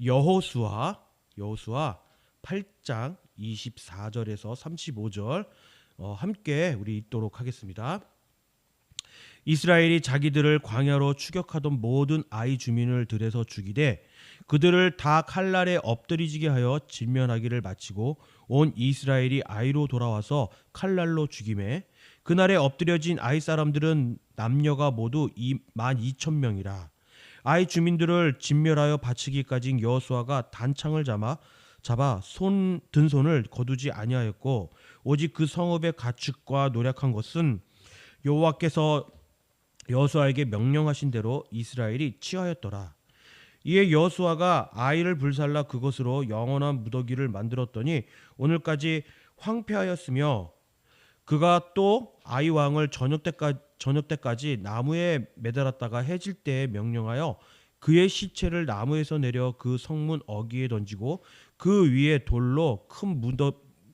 여호수아 8장 24절에서 35절 함께 우리 읽도록 하겠습니다. 이스라엘이 자기들을 광야로 추격하던 모든 아이 주민을 들에서 죽이되 그들을 다 칼날에 엎드리지게 하여 진면하기를 마치고 온 이스라엘이 아이로 돌아와서 칼날로 죽임에 그날에 엎드려진 아이 사람들은 남녀가 모두 12,000명이라. 아이 주민들을 진멸하여 바치기까지 여호수아가 단창을 잡아 든 손을 거두지 아니하였고 오직 그 성읍의 가축과 노력한 것은 여호와께서 여호수아에게 명령하신 대로 이스라엘이 취하였더라. 이에 여호수아가 아이를 불살라 그것으로 영원한 무더기를 만들었더니 오늘까지 황폐하였으며 그가 또 아이 왕을 저녁 때까지 나무에 매달았다가 해질 때에 명령하여 그의 시체를 나무에서 내려 그 성문 어귀에 던지고 그 위에 돌로 큰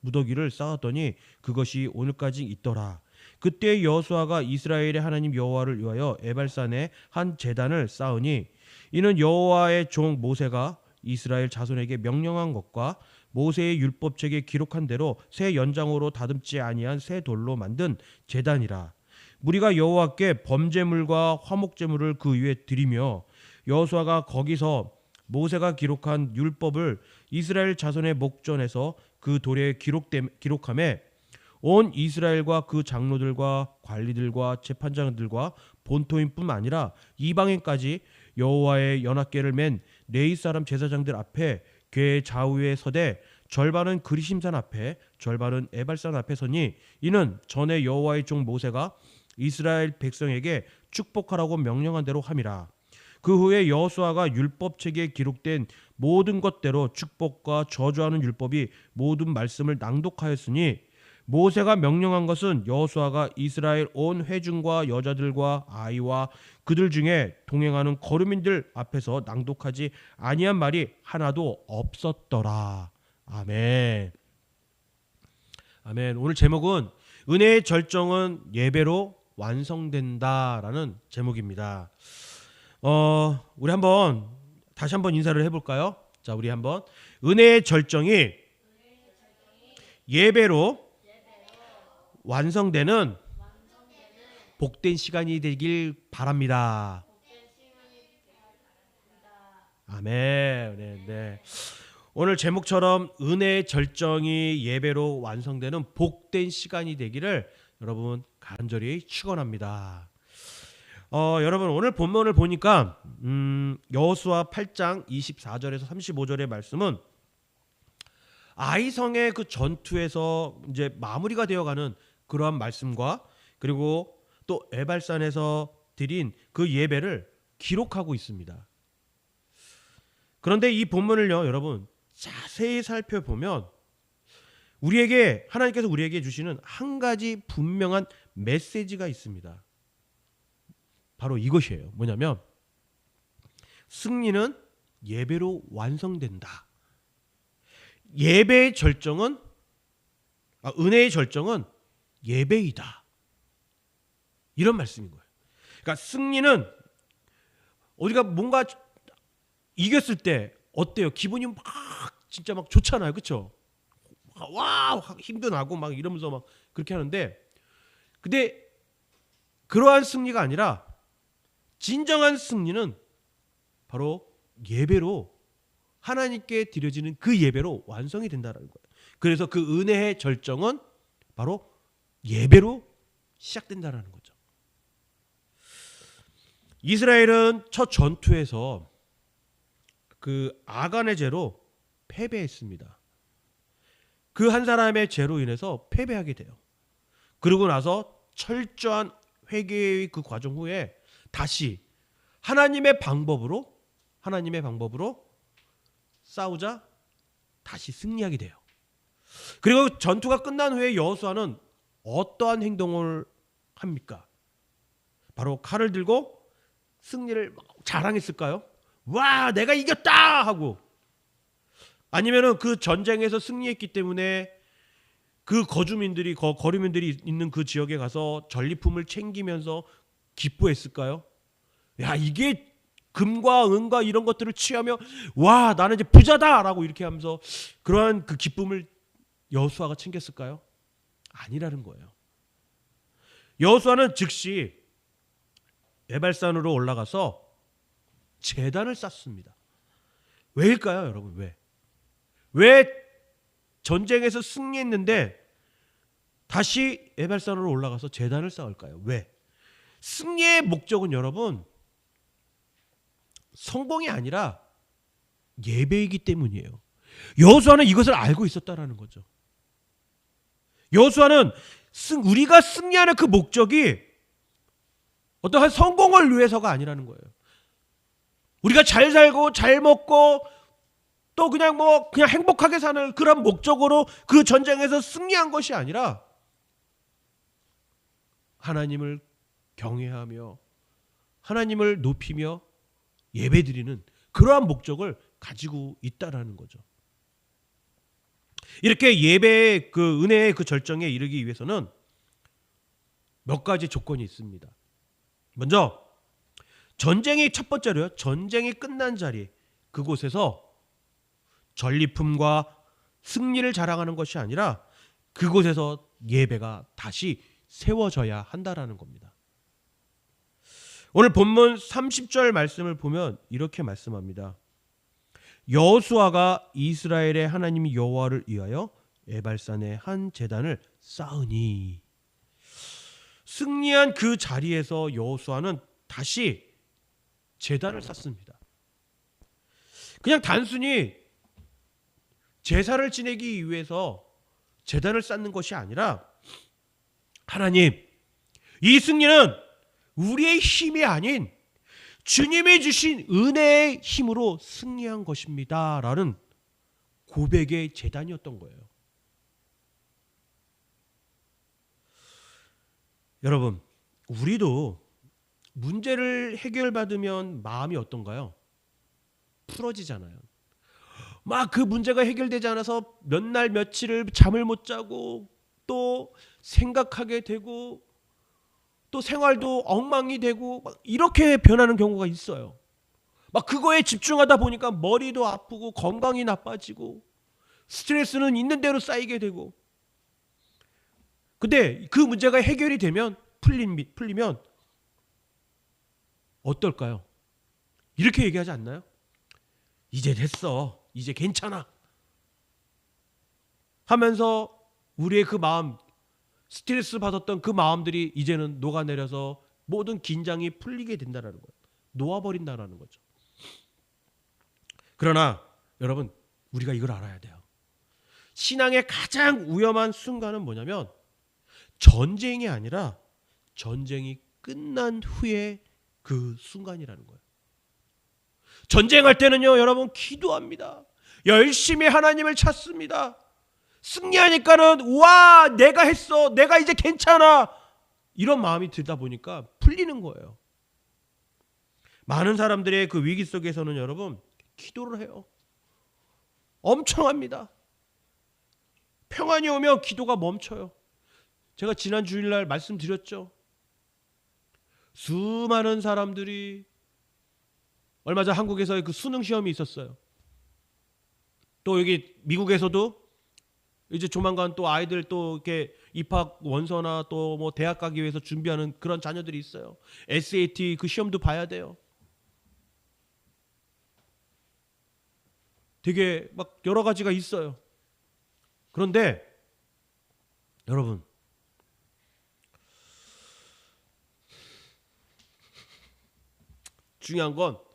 무더기를 쌓았더니 그것이 오늘까지 있더라. 그때 여호수아가 이스라엘의 하나님 여호와를 위하여 에발산에 한 제단을 쌓으니 이는 여호와의 종 모세가 이스라엘 자손에게 명령한 것과 모세의 율법책에 기록한 대로 새 연장으로 다듬지 아니한 새 돌로 만든 제단이라. 무리가 여호와께 범제물과 화목제물을 그 위에 드리며 여호수아가 거기서 모세가 기록한 율법을 이스라엘 자손의 목전에서 그 돌에 기록함에 온 이스라엘과 그 장로들과 관리들과 재판장들과 본토인뿐만 아니라 이방인까지 여호와의 연합궤를 맨 레위 사람 제사장들 앞에 궤 좌우에 서되 절반은 그리심산 앞에 절반은 에발산 앞에 서니 이는 전에 여호와의 종 모세가 이스라엘 백성에게 축복하라고 명령한 대로 함이라. 그 후에 여호수아가 율법책에 기록된 모든 것대로 축복과 저주하는 율법이 모든 말씀을 낭독하였으니 모세가 명령한 것은 여호수아가 이스라엘 온 회중과 여자들과 아이와 그들 중에 동행하는 거류민들 앞에서 낭독하지 아니한 말이 하나도 없었더라. 아멘. 아멘. 오늘 제목은 은혜의 절정은 예배로 완성된다라는 제목입니다. 우리 다시 한번 인사를 해볼까요? 자, 우리 한번 은혜의 절정이 예배로 완성되는 복된 시간이 되길 바랍니다. 아멘. 네. 오늘 제목처럼 은혜의 절정이 예배로 완성되는 복된 시간이 되기를 여러분 간절히 축원합니다. 여러분 오늘 본문을 보니까 여호수아 8장 24절에서 35절의 말씀은 아이성의 그 전투에서 이제 마무리가 되어가는 그러한 말씀과 그리고 또 에발산에서 드린 그 예배를 기록하고 있습니다. 그런데 이 본문을요, 여러분 자세히 살펴보면 하나님께서 우리에게 주시는 한 가지 분명한 메시지가 있습니다. 바로 이것이에요. 뭐냐면 승리는 예배로 완성된다. 예배의 절정은 은혜의 절정은 예배이다. 이런 말씀인 거예요. 그러니까 승리는 우리가 뭔가 이겼을 때 어때요? 기분이 막 진짜 막 좋잖아요. 그렇죠? 와, 힘도 나고 막 이러면서 막 그렇게 하는데 근데 그러한 승리가 아니라 진정한 승리는 바로 예배로 하나님께 드려지는 그 예배로 완성이 된다는 거예요. 그래서 그 은혜의 절정은 바로 예배로 시작된다는 거죠. 이스라엘은 첫 전투에서 그 아간의 죄로 패배했습니다. 그 한 사람의 죄로 인해서 패배하게 돼요. 그러고 나서 철저한 회개의 그 과정 후에 다시 하나님의 방법으로 싸우자 다시 승리하게 돼요. 그리고 전투가 끝난 후에 여호수아는 어떠한 행동을 합니까? 바로 칼을 들고 승리를 자랑했을까요? 와, 내가 이겼다 하고, 아니면은 그 전쟁에서 승리했기 때문에 그 거류민들이 있는 그 지역에 가서 전리품을 챙기면서 기뻐했을까요? 야, 이게 금과 은과 이런 것들을 취하며 와 나는 이제 부자다라고 이렇게 하면서 그러한 그 기쁨을 여호수아가 챙겼을까요? 아니라는 거예요. 여호수아는 즉시 에발산으로 올라가서 제단을 쌓습니다. 왜일까요, 여러분? 왜 전쟁에서 승리했는데 다시 에발산으로 올라가서 제단을 쌓을까요? 왜? 승리의 목적은 여러분 성공이 아니라 예배이기 때문이에요. 여호수아는 이것을 알고 있었다라는 거죠. 여호수아는 우리가 승리하는 그 목적이 어떠한 성공을 위해서가 아니라는 거예요. 우리가 잘 살고 잘 먹고 또 그냥 행복하게 사는 그런 목적으로 그 전쟁에서 승리한 것이 아니라 하나님을 경외하며 하나님을 높이며 예배드리는 그러한 목적을 가지고 있다라는 거죠. 이렇게 예배의 그 은혜의 그 절정에 이르기 위해서는 몇 가지 조건이 있습니다. 먼저 전쟁이 첫 번째로요. 전쟁이 끝난 자리 그곳에서 전리품과 승리를 자랑하는 것이 아니라 그곳에서 예배가 다시 세워져야 한다라는 겁니다. 오늘 본문 30절 말씀을 보면 이렇게 말씀합니다. 여호수아가 이스라엘의 하나님 여호와를 위하여 에발산에 한 제단을 쌓으니 승리한 그 자리에서 여호수아는 다시 제단을 쌓습니다. 그냥 단순히 제사를 지내기 위해서 제단을 쌓는 것이 아니라 하나님, 이 승리는 우리의 힘이 아닌 주님이 주신 은혜의 힘으로 승리한 것입니다. 라는 고백의 제단이었던 거예요. 여러분, 우리도 문제를 해결받으면 마음이 어떤가요? 풀어지잖아요. 막 그 문제가 해결되지 않아서 몇 날 며칠을 잠을 못 자고 또 생각하게 되고 또 생활도 엉망이 되고 막 이렇게 변하는 경우가 있어요. 막 그거에 집중하다 보니까 머리도 아프고 건강이 나빠지고 스트레스는 있는 대로 쌓이게 되고 근데 그 문제가 해결이 되면 풀리면 어떨까요? 이렇게 얘기하지 않나요? 이제 됐어. 이제 괜찮아. 하면서 우리의 그 마음 스트레스 받았던 그 마음들이 이제는 녹아내려서 모든 긴장이 풀리게 된다는 거예요. 놓아버린다는 거죠. 그러나 여러분 우리가 이걸 알아야 돼요. 신앙의 가장 위험한 순간은 뭐냐면 전쟁이 아니라 전쟁이 끝난 후에 그 순간이라는 거예요. 전쟁할 때는요 여러분 기도합니다. 열심히 하나님을 찾습니다. 승리하니까는 와 내가 했어 내가 이제 괜찮아 이런 마음이 들다 보니까 풀리는 거예요. 많은 사람들의 그 위기 속에서는 여러분 기도를 해요. 엄청 합니다. 평안이 오면 기도가 멈춰요. 제가 지난 주일날 말씀드렸죠. 수많은 사람들이 얼마 전 한국에서 그 수능 시험이 있었어요. 또 여기 미국에서도 이제 조만간 또 아이들 또 이렇게 입학 원서나 또 뭐 대학 가기 위해서 준비하는 그런 자녀들이 있어요. SAT 그 시험도 봐야 돼요. 되게 막 여러 가지가 있어요. 그런데 여러분 중요한 건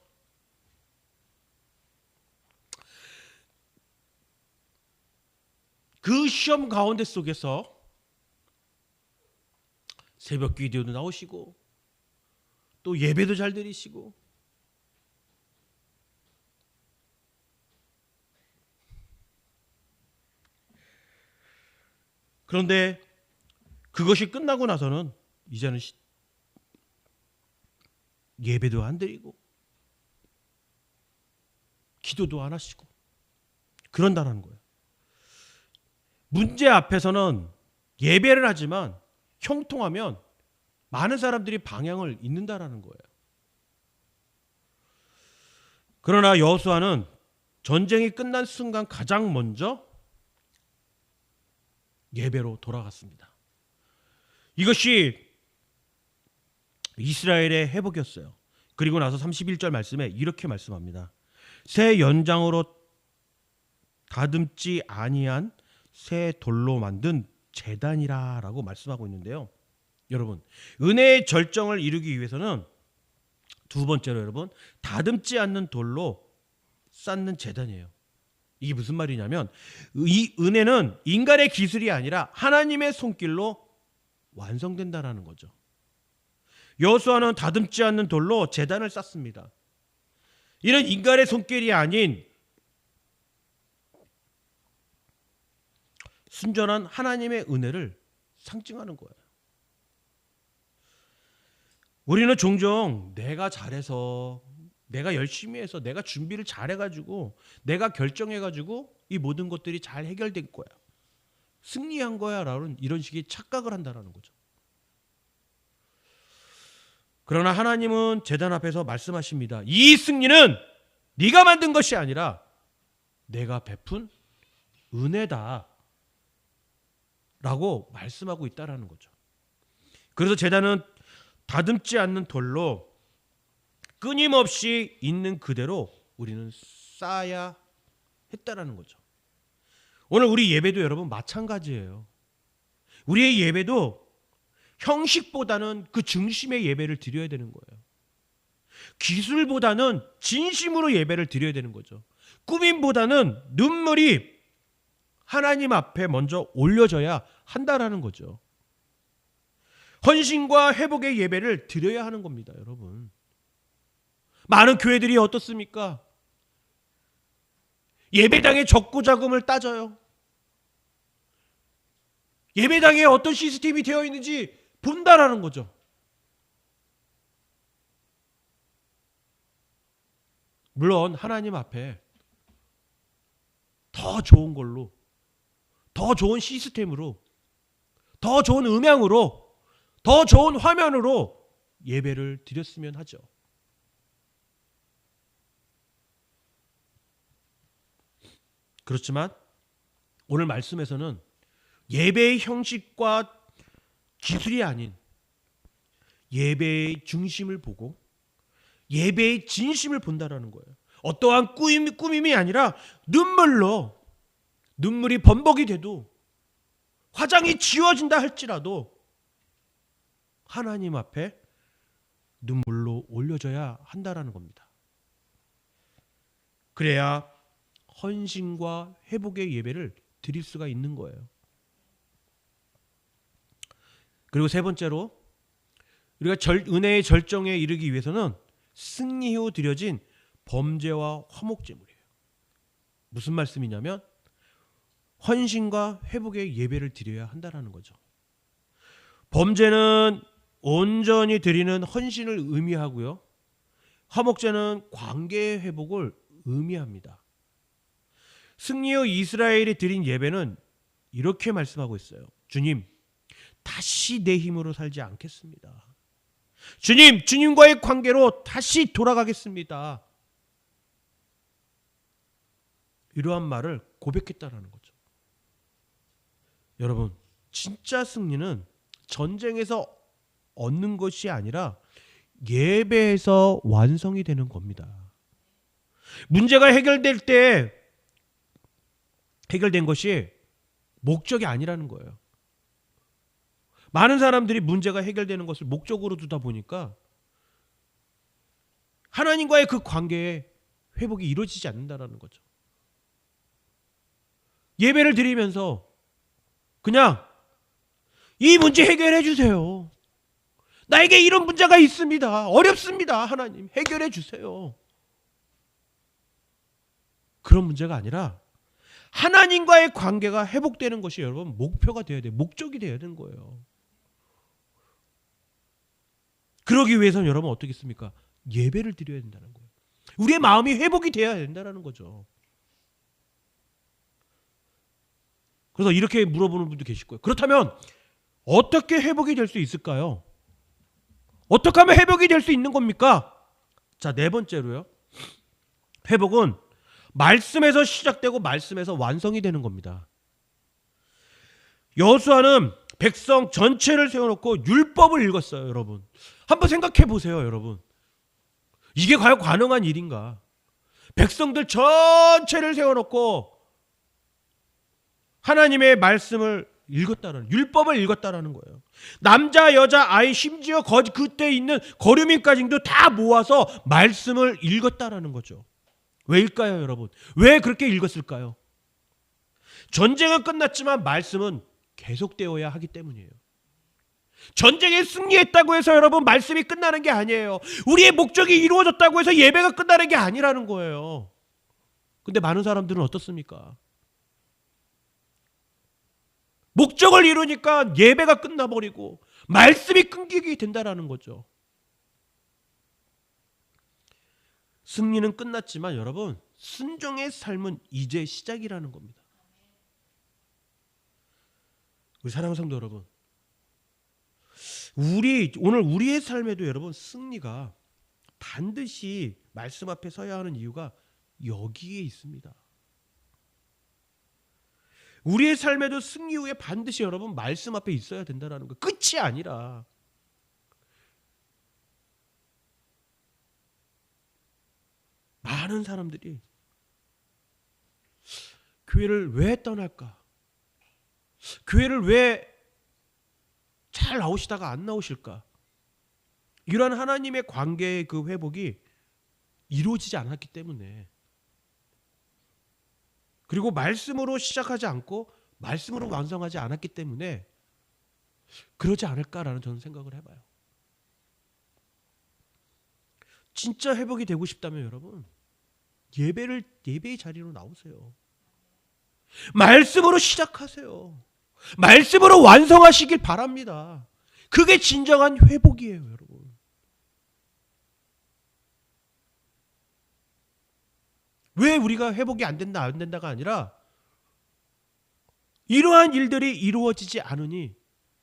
그 시험 가운데 속에서 새벽 기도도 나오시고 또 예배도 잘 드리시고 그런데 그것이 끝나고 나서는 이제는 예배도 안 드리고 기도도 안 하시고 그런다는 거예요. 문제 앞에서는 예배를 하지만 형통하면 많은 사람들이 방향을 잃는다라는 거예요. 그러나 여호수아는 전쟁이 끝난 순간 가장 먼저 예배로 돌아갔습니다. 이것이 이스라엘의 회복이었어요. 그리고 나서 31절 말씀에 이렇게 말씀합니다. 새 연장으로 다듬지 아니한 새 돌로 만든 제단이라라고 말씀하고 있는데요. 여러분, 은혜의 절정을 이루기 위해서는 두 번째로 여러분, 다듬지 않는 돌로 쌓는 제단이에요. 이게 무슨 말이냐면 이 은혜는 인간의 기술이 아니라 하나님의 손길로 완성된다라는 거죠. 여호수아는 다듬지 않는 돌로 제단을 쌓습니다. 이는 인간의 손길이 아닌 순전한 하나님의 은혜를 상징하는 거예요. 우리는 종종 내가 잘해서, 내가 열심히 해서, 내가 준비를 잘해가지고, 내가 결정해가지고 이 모든 것들이 잘 해결된 거야, 승리한 거야 라는 이런 식의 착각을 한다는 거죠. 그러나 하나님은 제단 앞에서 말씀하십니다. 이 승리는 네가 만든 것이 아니라 내가 베푼 은혜다 라고 말씀하고 있다는 거죠. 그래서 제단은 다듬지 않는 돌로 끊임없이 있는 그대로 우리는 쌓아야 했다라는 거죠. 오늘 우리 예배도 여러분 마찬가지예요. 우리의 예배도 형식보다는 그 중심의 예배를 드려야 되는 거예요. 기술보다는 진심으로 예배를 드려야 되는 거죠. 꾸밈보다는 눈물이 하나님 앞에 먼저 올려져야 한다라는 거죠. 헌신과 회복의 예배를 드려야 하는 겁니다, 여러분. 많은 교회들이 어떻습니까? 예배당의 적고자금을 따져요. 예배당에 어떤 시스템이 되어 있는지 본다라는 거죠. 물론 하나님 앞에 더 좋은 걸로, 더 좋은 시스템으로, 더 좋은 음향으로, 더 좋은 화면으로 예배를 드렸으면 하죠. 그렇지만 오늘 말씀에서는 예배의 형식과 기술이 아닌 예배의 중심을 보고 예배의 진심을 본다라는 거예요. 어떠한 꾸밈이 아니라 눈물이 범벅이 돼도, 화장이 지워진다 할지라도 하나님 앞에 눈물로 올려져야 한다라는 겁니다. 그래야 헌신과 회복의 예배를 드릴 수가 있는 거예요. 그리고 세 번째로, 우리가 은혜의 절정에 이르기 위해서는 승리 후 드려진 범죄와 화목제물이에요. 무슨 말씀이냐면 헌신과 회복의 예배를 드려야 한다는 거죠. 범죄는 온전히 드리는 헌신을 의미하고요, 화목제는 관계의 회복을 의미합니다. 승리 후 이스라엘이 드린 예배는 이렇게 말씀하고 있어요. 주님, 다시 내 힘으로 살지 않겠습니다. 주님과의 관계로 다시 돌아가겠습니다. 이러한 말을 고백했다라는 거죠. 여러분, 진짜 승리는 전쟁에서 얻는 것이 아니라 예배에서 완성이 되는 겁니다. 문제가 해결될 때 해결된 것이 목적이 아니라는 거예요. 많은 사람들이 문제가 해결되는 것을 목적으로 두다 보니까 하나님과의 그 관계에 회복이 이루어지지 않는다는 거죠. 예배를 드리면서 그냥 이 문제 해결해 주세요. 나에게 이런 문제가 있습니다. 어렵습니다. 하나님 해결해 주세요. 그런 문제가 아니라 하나님과의 관계가 회복되는 것이 여러분 목표가 되어야 돼요. 목적이 되어야 되는 거예요. 그러기 위해서는 여러분 어떻겠습니까? 예배를 드려야 된다는 거예요. 우리의 마음이 회복이 되어야 된다는 거죠. 그래서 이렇게 물어보는 분도 계실 거예요. 그렇다면 어떻게 회복이 될 수 있을까요? 어떻게 하면 회복이 될 수 있는 겁니까? 자, 네 번째로요, 회복은 말씀에서 시작되고 말씀에서 완성이 되는 겁니다. 여호수아는 백성 전체를 세워놓고 율법을 읽었어요. 여러분 한번 생각해 보세요. 여러분 이게 과연 가능한 일인가? 백성들 전체를 세워놓고 하나님의 말씀을 읽었다는, 율법을 읽었다라는 거예요. 남자, 여자, 아이, 심지어 그때 있는 거류민까지도 다 모아서 말씀을 읽었다라는 거죠. 왜일까요, 여러분? 왜 그렇게 읽었을까요? 전쟁은 끝났지만 말씀은 계속되어야 하기 때문이에요. 전쟁에 승리했다고 해서 여러분 말씀이 끝나는 게 아니에요. 우리의 목적이 이루어졌다고 해서 예배가 끝나는 게 아니라는 거예요. 근데 많은 사람들은 어떻습니까? 목적을 이루니까 예배가 끝나버리고 말씀이 끊기게 된다라는 거죠. 승리는 끝났지만 여러분 순종의 삶은 이제 시작이라는 겁니다. 우리 사랑하는 성도 여러분, 오늘 우리의 삶에도 여러분 승리가 반드시 말씀 앞에 서야 하는 이유가 여기에 있습니다. 우리의 삶에도 승리 후에 반드시 여러분 말씀 앞에 있어야 된다는 거. 끝이 아니라 많은 사람들이 교회를 왜 떠날까? 교회를 왜 잘 나오시다가 안 나오실까? 이러한 하나님의 관계의 그 회복이 이루어지지 않았기 때문에, 그리고 말씀으로 시작하지 않고 말씀으로 완성하지 않았기 때문에 그러지 않을까라는 저는 생각을 해봐요. 진짜 회복이 되고 싶다면 여러분 예배의 자리로 나오세요. 말씀으로 시작하세요. 말씀으로 완성하시길 바랍니다. 그게 진정한 회복이에요, 여러분. 왜 우리가 회복이 안 된다가 아니라 이러한 일들이 이루어지지 않으니,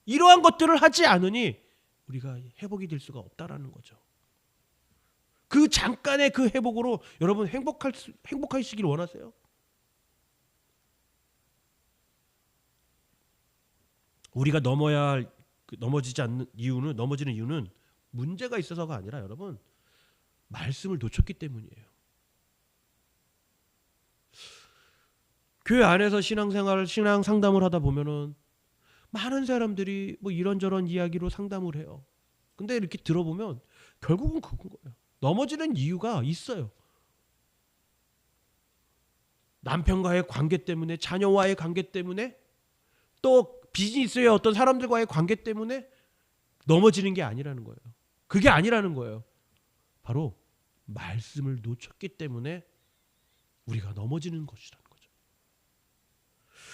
이러한 것들을 하지 않으니 우리가 회복이 될 수가 없다라는 거죠. 그 잠깐의 그 회복으로 여러분 행복하시길 원하세요? 우리가 넘어지는 이유는 문제가 있어서가 아니라 여러분 말씀을 놓쳤기 때문이에요. 교회 안에서 신앙 상담을 하다 보면은 많은 사람들이 뭐 이런저런 이야기로 상담을 해요. 근데 이렇게 들어보면 결국은 그건 거예요. 넘어지는 이유가 있어요. 남편과의 관계 때문에, 자녀와의 관계 때문에, 또 비즈니스의 어떤 사람들과의 관계 때문에 넘어지는 게 아니라는 거예요. 그게 아니라는 거예요. 바로 말씀을 놓쳤기 때문에 우리가 넘어지는 것이라는 거죠.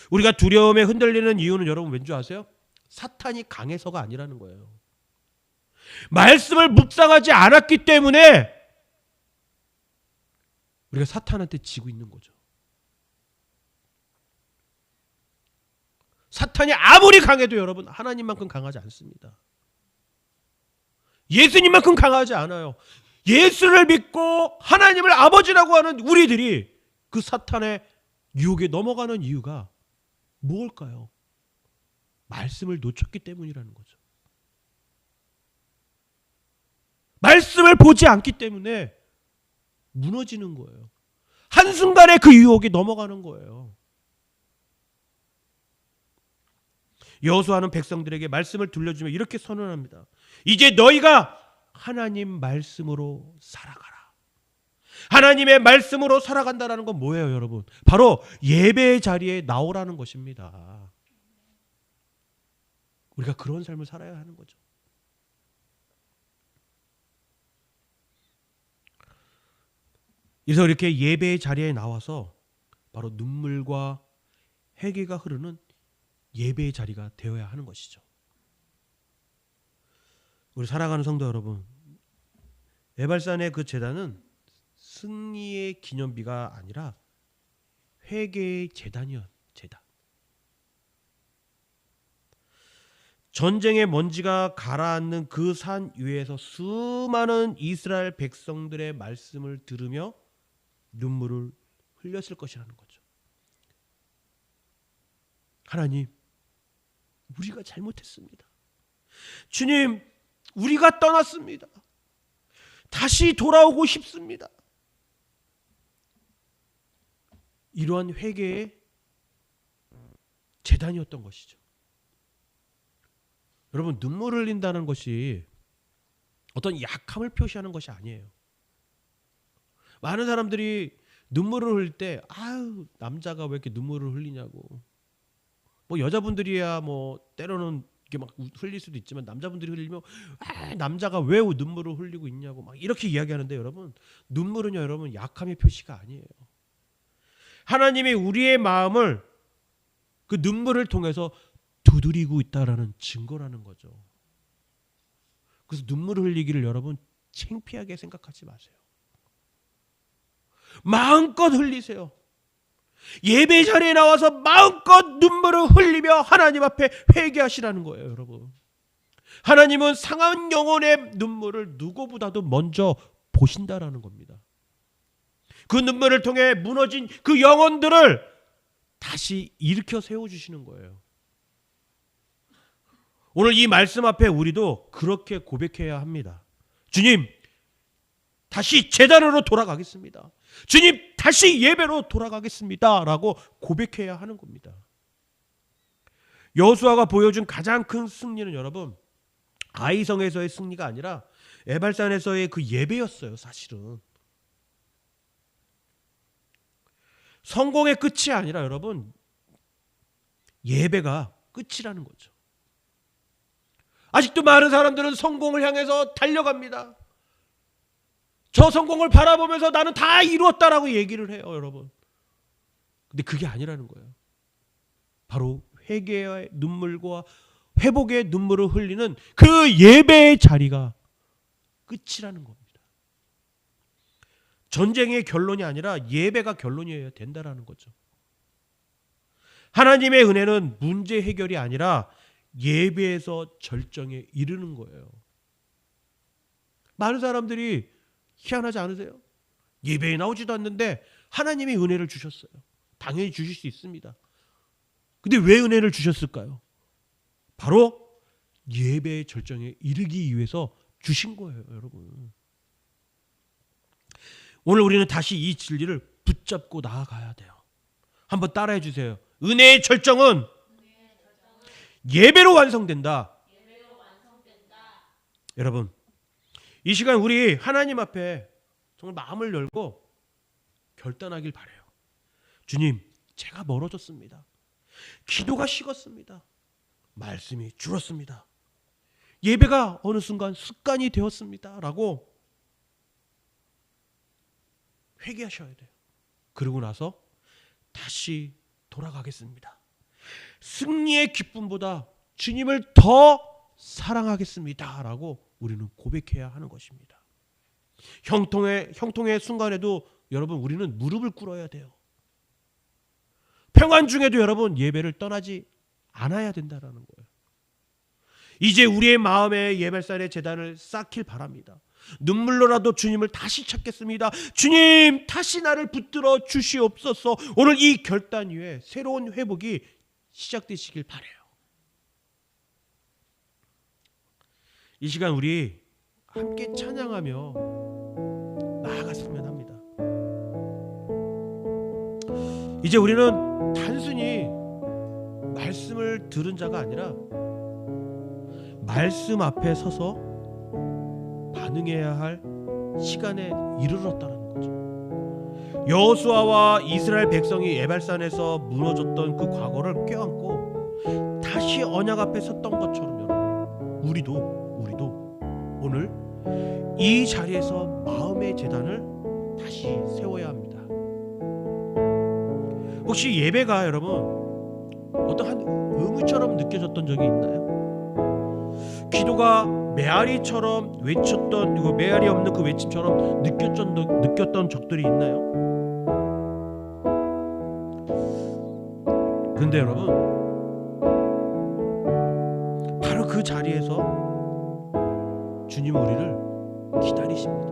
우리가 두려움에 흔들리는 이유는 여러분 왠지 아세요? 사탄이 강해서가 아니라는 거예요. 말씀을 묵상하지 않았기 때문에 우리가 사탄한테 지고 있는 거죠. 사탄이 아무리 강해도 여러분 하나님만큼 강하지 않습니다. 예수님만큼 강하지 않아요. 예수를 믿고 하나님을 아버지라고 하는 우리들이 그 사탄의 유혹에 넘어가는 이유가 무엇일까요? 말씀을 놓쳤기 때문이라는 거죠. 말씀을 보지 않기 때문에 무너지는 거예요. 한순간에 그 유혹이 넘어가는 거예요. 여호수아는 백성들에게 말씀을 들려주며 이렇게 선언합니다. 이제 너희가 하나님 말씀으로 살아가라. 하나님의 말씀으로 살아간다는 건 뭐예요, 여러분? 바로 예배의 자리에 나오라는 것입니다. 우리가 그런 삶을 살아야 하는 거죠. 그래서 이렇게 예배의 자리에 나와서 바로 눈물과 회개가 흐르는 예배의 자리가 되어야 하는 것이죠. 우리 사랑하는 성도 여러분, 에발산의 그 제단은 승리의 기념비가 아니라 회개의 재단. 전쟁의 먼지가 가라앉는 그 산 위에서 수많은 이스라엘 백성들의 말씀을 들으며 눈물을 흘렸을 것이라는 거죠. 하나님, 우리가 잘못했습니다. 주님, 우리가 떠났습니다. 다시 돌아오고 싶습니다. 이러한 회개의 재단이었던 것이죠. 여러분, 눈물을 흘린다는 것이 어떤 약함을 표시하는 것이 아니에요. 많은 사람들이 눈물을 흘릴 때 아유, 남자가 왜 이렇게 눈물을 흘리냐고. 뭐 여자분들이야 뭐 때로는 이렇게 막 흘릴 수도 있지만 남자분들이 흘리면 아, 남자가 왜 눈물을 흘리고 있냐고 막 이렇게 이야기하는데, 여러분, 눈물은요, 여러분, 약함의 표시가 아니에요. 하나님이 우리의 마음을 그 눈물을 통해서 두드리고 있다라는 증거라는 거죠. 그래서 눈물을 흘리기를 여러분 창피하게 생각하지 마세요. 마음껏 흘리세요. 예배 자리에 나와서 마음껏 눈물을 흘리며 하나님 앞에 회개하시라는 거예요, 여러분. 하나님은 상한 영혼의 눈물을 누구보다도 먼저 보신다라는 겁니다. 그 눈물을 통해 무너진 그 영혼들을 다시 일으켜 세워주시는 거예요. 오늘 이 말씀 앞에 우리도 그렇게 고백해야 합니다. 주님, 다시 제자리로 돌아가겠습니다. 주님, 다시 예배로 돌아가겠습니다 라고 고백해야 하는 겁니다. 여호수아가 보여준 가장 큰 승리는 여러분, 아이성에서의 승리가 아니라 에발산에서의 그 예배였어요. 사실은 성공의 끝이 아니라 여러분, 예배가 끝이라는 거죠. 아직도 많은 사람들은 성공을 향해서 달려갑니다. 저 성공을 바라보면서 나는 다 이루었다라고 얘기를 해요, 여러분. 근데 그게 아니라는 거예요. 바로 회개의 눈물과 회복의 눈물을 흘리는 그 예배의 자리가 끝이라는 겁니다. 전쟁의 결론이 아니라 예배가 결론이어야 된다라는 거죠. 하나님의 은혜는 문제 해결이 아니라 예배에서 절정에 이르는 거예요. 많은 사람들이 희한하지 않으세요? 예배에 나오지도 않는데 하나님이 은혜를 주셨어요. 당연히 주실 수 있습니다. 근데 왜 은혜를 주셨을까요? 바로 예배의 절정에 이르기 위해서 주신 거예요, 여러분. 오늘 우리는 다시 이 진리를 붙잡고 나아가야 돼요. 한번 따라해 주세요. 은혜의 절정은 예배로 완성된다. 여러분, 이 시간 우리 하나님 앞에 정말 마음을 열고 결단하길 바라요. 주님, 제가 멀어졌습니다. 기도가 식었습니다. 말씀이 줄었습니다. 예배가 어느 순간 습관이 되었습니다 라고 회개하셔야 돼요. 그러고 나서 다시 돌아가겠습니다. 승리의 기쁨보다 주님을 더 사랑하겠습니다 라고 우리는 고백해야 하는 것입니다. 형통의 순간에도 여러분, 우리는 무릎을 꿇어야 돼요. 평안 중에도 여러분, 예배를 떠나지 않아야 된다는 거예요. 이제 우리의 마음에 예배살의 제단을 쌓길 바랍니다. 눈물로라도 주님을 다시 찾겠습니다. 주님, 다시 나를 붙들어 주시옵소서. 오늘 이 결단 위에 새로운 회복이 시작되시길 바라요. 이 시간 우리 함께 찬양하며 나아갔으면 합니다. 이제 우리는 단순히 말씀을 들은 자가 아니라 말씀 앞에 서서 반응해야 할 시간에 이르렀다는 거죠. 여호수아와 이스라엘 백성이 에발산에서 무너졌던 그 과거를 껴안고 다시 언약 앞에 섰던 것처럼 여러분, 우리도 오늘 이 자리에서 마음의 제단을 다시 세워야 합니다. 혹시 예배가 여러분 어떠한 의무처럼 느껴졌던 적이 있나요? 기도가 메아리처럼 외쳤던, 이거 메아리 없는 그 외침처럼 느꼈던 적들이 있나요? 그런데 여러분, 바로 그 자리에서 주님은 우리를 기다리십니다.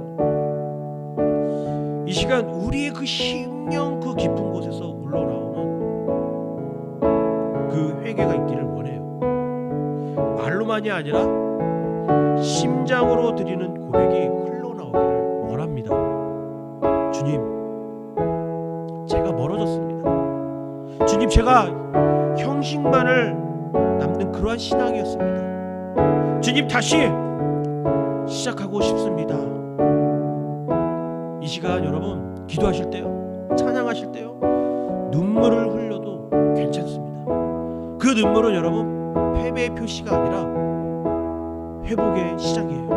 이 시간 우리의 그 심령 그 깊은 곳에서 흘러나오는 그 회개가 있기를 원해요. 말로만이 아니라 심장으로 드리는 고백이 흘러나오기를 원합니다. 주님, 제가 멀어졌습니다. 주님, 제가 형식만을 남는 그러한 신앙이었습니다. 주님, 다시 시작하고 싶습니다. 이 시간 여러분 기도하실 때요, 찬양하실 때요, 눈물을 흘려도 괜찮습니다. 그 눈물은 여러분 패배의 표시가 아니라 회복의 시작이에요.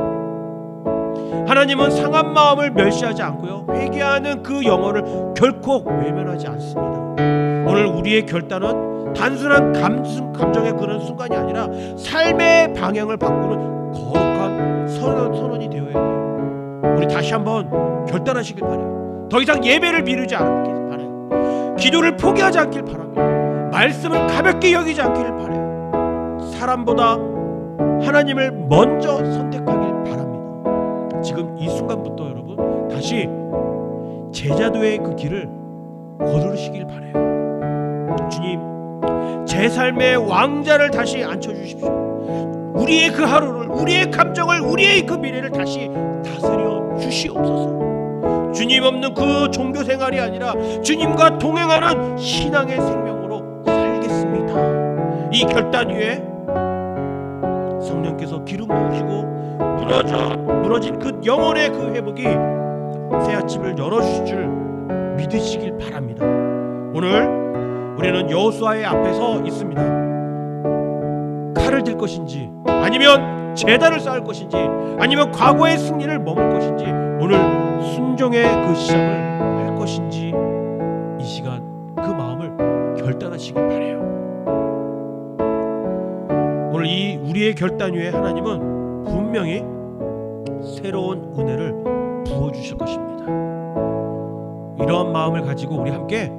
하나님은 상한 마음을 멸시하지 않고요, 회개하는 그 영혼을 결코 외면하지 않습니다. 오늘 우리의 결단은 단순한 감정의 그런 순간이 아니라 삶의 방향을 바꾸는 거룩한 선언이 되어야 돼요. 우리 다시 한번 결단하시길 바라요. 더 이상 예배를 미루지 않길 바라요. 기도를 포기하지 않길 바랍니다. 말씀을 가볍게 여기지 않기를 바라요. 사람보다 하나님을 먼저 선택하길 바랍니다. 지금 이 순간부터 여러분 다시 제자도의 그 길을 걸으시길 바라요. 주님, 제 삶의 왕자를 다시 앉혀주십시오. 우리의 그 하루를, 우리의 감정을, 우리의 그 미래를 다시 다스려 주시옵소서. 주님 없는 그 종교 생활이 아니라 주님과 동행하는 신앙의 생명으로 살겠습니다. 이 결단 위에 성령께서 기름 부으시고 무너진 그 영혼의 그 회복이 새 아침을 열어주실 줄 믿으시길 바랍니다. 오늘 우리는 여호수아의 앞에 서 있습니다. 칼을 들 것인지, 아니면 제단을 쌓을 것인지, 아니면 과거의 승리를 머물 것인지, 오늘 순종의 그 시작을 할 것인지, 이 시간 그 마음을 결단하시길 바라요. 오늘 이 우리의 결단 위에 하나님은 분명히 새로운 은혜를 부어주실 것입니다. 이러한 마음을 가지고 우리 함께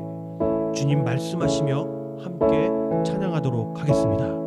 주님 말씀하시며 함께 찬양하도록 하겠습니다.